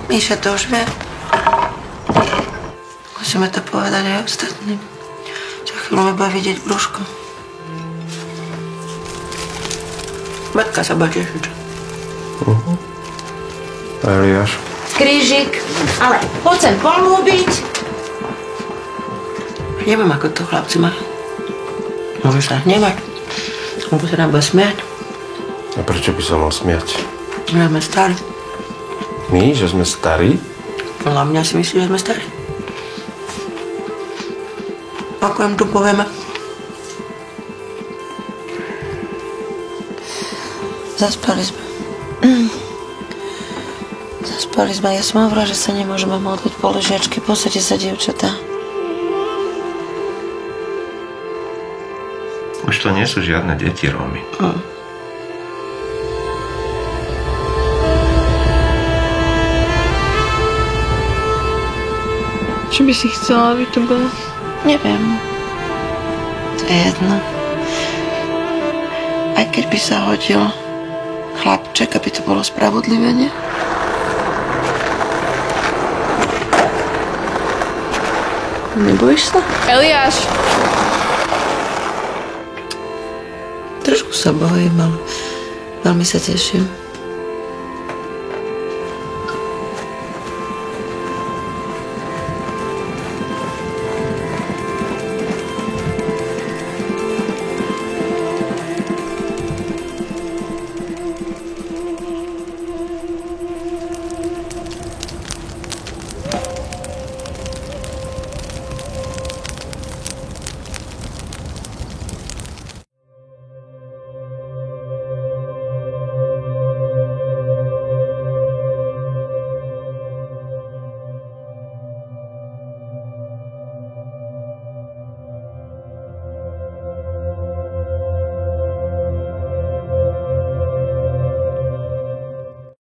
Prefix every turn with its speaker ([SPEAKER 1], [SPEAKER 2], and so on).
[SPEAKER 1] Míša to už vie. Musíme to povedať aj ostatným. Za chvíľu bude vidieť brúško. Matka sa bude tešiť.
[SPEAKER 2] Eliáš.
[SPEAKER 1] Krížik, ale poď sem pomôbiť. Neviem, ako to chlapci majú. Môžeš sa hnevať. Lebo sa nám bude smiať.
[SPEAKER 2] A prečo by sa mal smiať?
[SPEAKER 1] Že sme starí.
[SPEAKER 2] My? Že sme starí?
[SPEAKER 1] Podľa mňa si myslí, že sme starí. Ako im tu povieme? Zaspali sme. Zaspali sme. Ja som hovorila, že sa nemôžeme modliť po ležiačke. Posadte sa, dievčatá.
[SPEAKER 2] Už to nie sú žiadne deti, Rómy.
[SPEAKER 3] Čo by si chcela, aby to bolo?
[SPEAKER 1] Neviem. To je jedno. Aj keď by sa hodil chlapček, aby to bolo spravodlivé, nie? Nebojíš sa?
[SPEAKER 3] Eliáš!
[SPEAKER 1] Trošku sa bojím, ale veľmi sa teším.